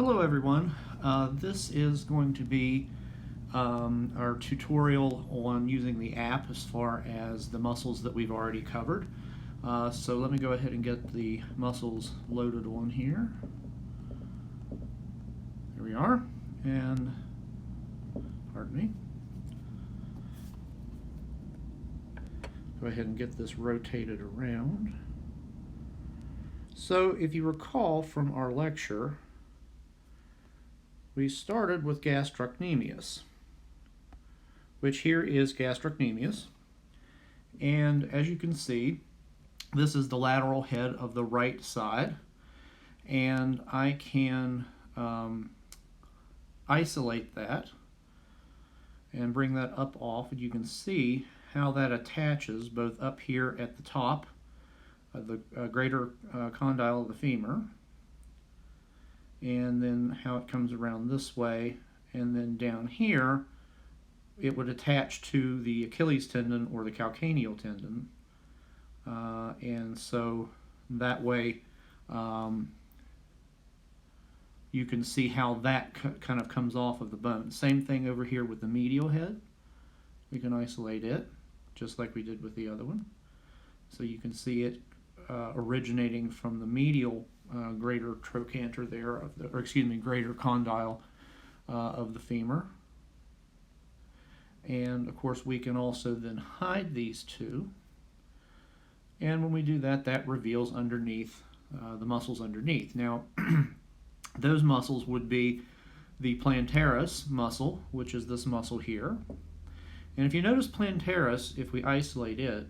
Hello everyone. This is going to be our tutorial on using the app as far as the muscles that we've already covered. So let me go ahead and get the muscles loaded on here. Here we are, and pardon me. Go ahead and get this rotated around. So if you recall from our lecture, we started with gastrocnemius, which here is gastrocnemius. And as you can see, this is the lateral head of the right side. And I can isolate that and bring that up off. And you can see how that attaches both up here at the top of the greater condyle of the femur, and then how it comes around this way, and then down here it would attach to the Achilles tendon or the calcaneal tendon, and so that way you can see how that kind of comes off of the bone. Same thing over here with the medial head. We can isolate it just like we did with the other one, so you can see it originating from the medial greater trochanter there, greater condyle of the femur. And of course we can also then hide these two, and when we do that, that reveals underneath the muscles underneath. Now those muscles would be the plantaris muscle, which is this muscle here. And if you notice plantaris, if we isolate it,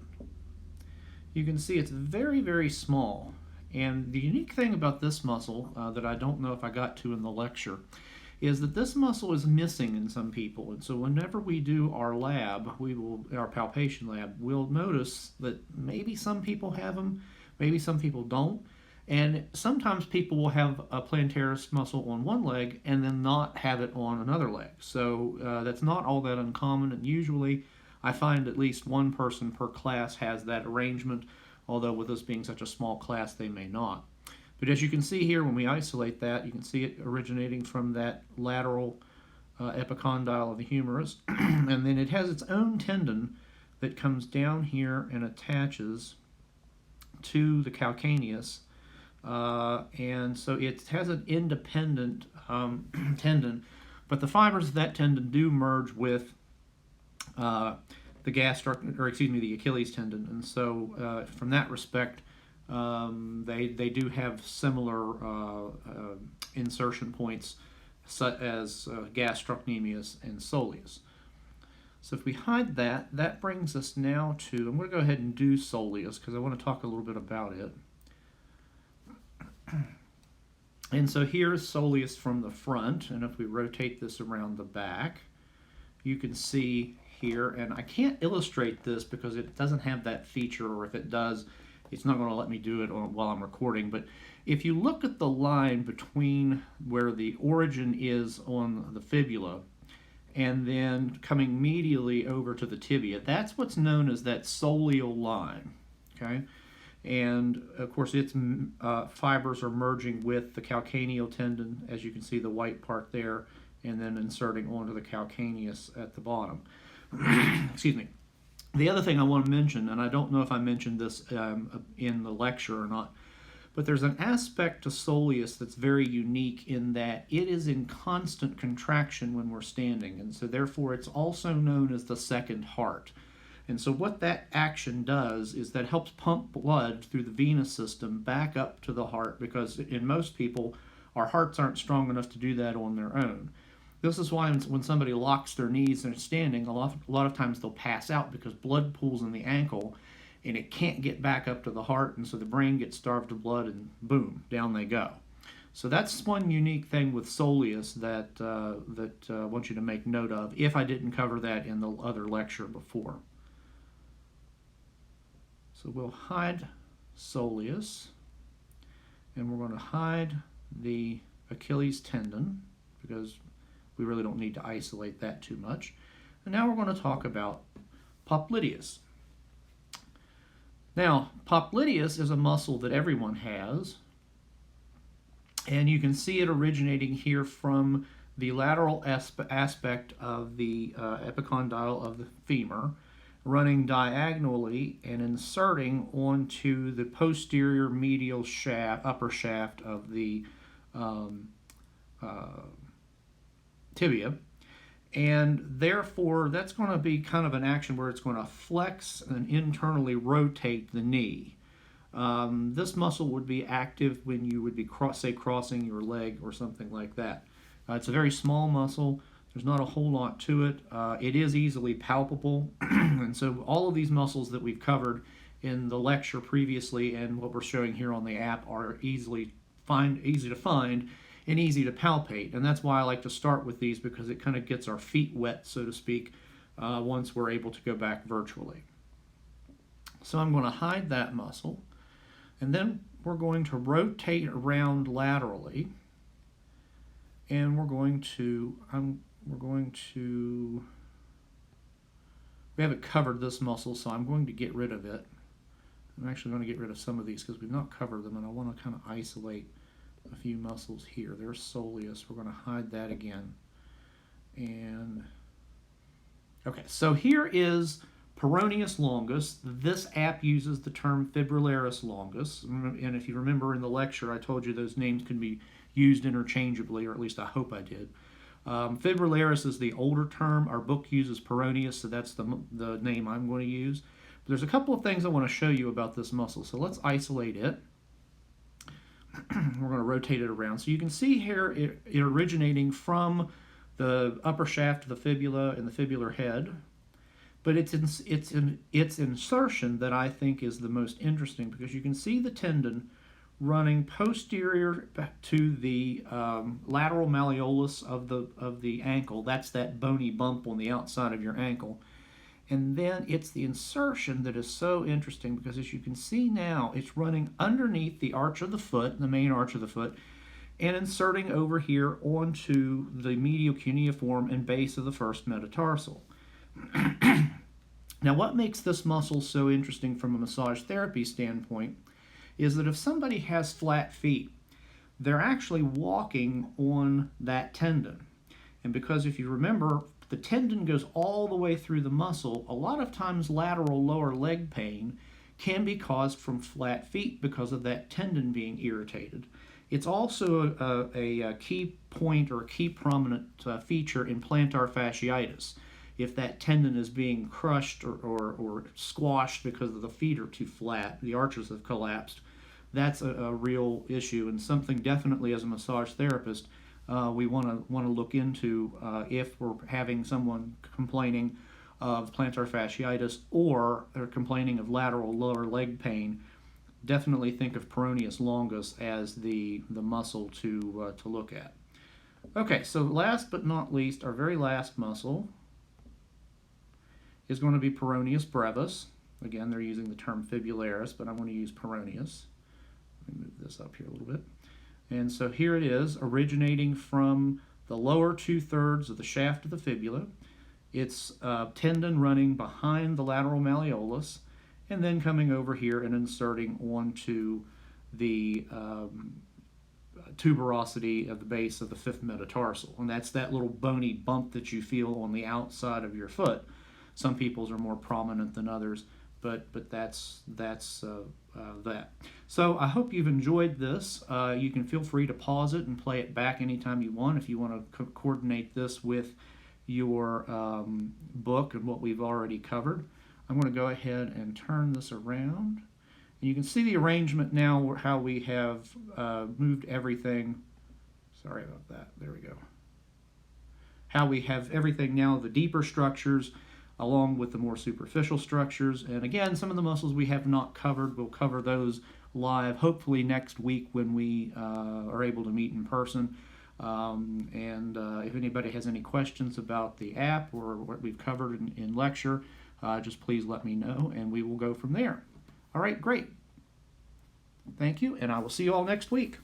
you can see it's very, very small. And the unique thing about this muscle that I don't know if I got to in the lecture is that this muscle is missing in some people. And so whenever we do our lab, our palpation lab, we'll notice that maybe some people have them, maybe some people don't. And sometimes people will have a plantaris muscle on one leg and then not have it on another leg. So that's not all that uncommon, and usually I find at least one person per class has that arrangement, although with us being such a small class, they may not. But as you can see here, when we isolate that, you can see it originating from that lateral epicondyle of the humerus, and then it has its own tendon that comes down here and attaches to the calcaneus, and so it has an independent tendon, but the fibers of that tendon do merge with the Achilles tendon, and so from that respect, they do have similar insertion points, such as gastrocnemius and soleus. So if we hide that, that brings us now to, I'm going to go ahead and do soleus because I want to talk a little bit about it. And so here's soleus from the front, and if we rotate this around the back, you can see here, and I can't illustrate this because it doesn't have that feature, or if it does, it's not going to let me do it while I'm recording, but if you look at the line between where the origin is on the fibula and then coming medially over to the tibia, that's what's known as that soleal line, okay? And of course its fibers are merging with the calcaneal tendon, as you can see the white part there, and then inserting onto the calcaneus at the bottom. Excuse me. The other thing I want to mention, and I don't know if I mentioned this in the lecture or not, but there's an aspect to soleus that's very unique in that it is in constant contraction when we're standing, and so therefore it's also known as the second heart. And so what that action does is that helps pump blood through the venous system back up to the heart, because in most people, our hearts aren't strong enough to do that on their own. This is why when somebody locks their knees and standing, a lot of times they'll pass out because blood pools in the ankle and it can't get back up to the heart, and so the brain gets starved of blood and boom, down they go. So that's one unique thing with soleus that I want you to make note of, if I didn't cover that in the other lecture before. So we'll hide soleus, and we're going to hide the Achilles tendon because we really don't need to isolate that too much. And now we're going to talk about popliteus. Now, popliteus is a muscle that everyone has, And you can see it originating here from the lateral aspect of the epicondyle of the femur, running diagonally and inserting onto the posterior medial shaft, upper shaft of the um, tibia. And therefore, that's going to be kind of an action where it's going to flex and internally rotate the knee. This muscle would be active when you would be, crossing your leg or something like that. It's a very small muscle. There's not a whole lot to it. It is easily palpable. And so all of these muscles that we've covered in the lecture previously and what we're showing here on the app are easy to find and easy to palpate. And that's why I like to start with these, because it kind of gets our feet wet, so to speak, once we're able to go back virtually. So I'm going to hide that muscle. And then we're going to rotate around laterally, and we haven't covered this muscle, so I'm going to get rid of it. I'm actually going to get rid of some of these because we've not covered them, and I want to kind of isolate a few muscles here. There's soleus. We're going to hide that again. And okay, so here is peroneus longus. This app uses the term fibrillaris longus, and if you remember in the lecture, I told you those names can be used interchangeably, or at least I hope I did. Fibrillaris is the older term. Our book uses peroneus, so that's the name I'm going to use. But there's a couple of things I want to show you about this muscle, so let's isolate it. We're going to rotate it around. So you can see here it originating from the upper shaft of the fibula and the fibular head. But it's its insertion that I think is the most interesting, because you can see the tendon running posterior to the lateral malleolus of the ankle. That's that bony bump on the outside of your ankle. And then it's the insertion that is so interesting, because as you can see now, it's running underneath the arch of the foot, the main arch of the foot, and inserting over here onto the medial cuneiform and base of the first metatarsal. Now, what makes this muscle so interesting from a massage therapy standpoint is that if somebody has flat feet, they're actually walking on that tendon. And because if you remember, the tendon goes all the way through the muscle, a lot of times lateral lower leg pain can be caused from flat feet because of that tendon being irritated. It's also a key point or a key prominent feature in plantar fasciitis. If that tendon is being crushed or squashed because the feet are too flat, the arches have collapsed, that's a real issue, and something definitely as a massage therapist we want to look into if we're having someone complaining of plantar fasciitis or complaining of lateral lower leg pain. Definitely think of peroneus longus as the muscle to look at. Okay, so last but not least, our very last muscle is going to be peroneus brevis. Again, they're using the term fibularis, but I'm going to use peroneus. Let me move this up here a little bit. And so here it is, originating from the lower 2/3 of the shaft of the fibula. It's a tendon running behind the lateral malleolus, and then coming over here and inserting onto the tuberosity of the base of the fifth metatarsal. And that's that little bony bump that you feel on the outside of your foot. Some people's are more prominent than others, but that's that. So I hope you've enjoyed this. You can feel free to pause it and play it back anytime you want if you want to coordinate this with your book and what we've already covered. I'm going to go ahead and turn this around. And you can see the arrangement now, how we have moved everything. Sorry about that. There we go. How we have everything now, the deeper structures along with the more superficial structures. And again, some of the muscles we have not covered, we'll cover those live hopefully next week when we are able to meet in person. If anybody has any questions about the app or what we've covered in lecture, just please let me know and we will go from there. All right, great. Thank you, and I will see you all next week.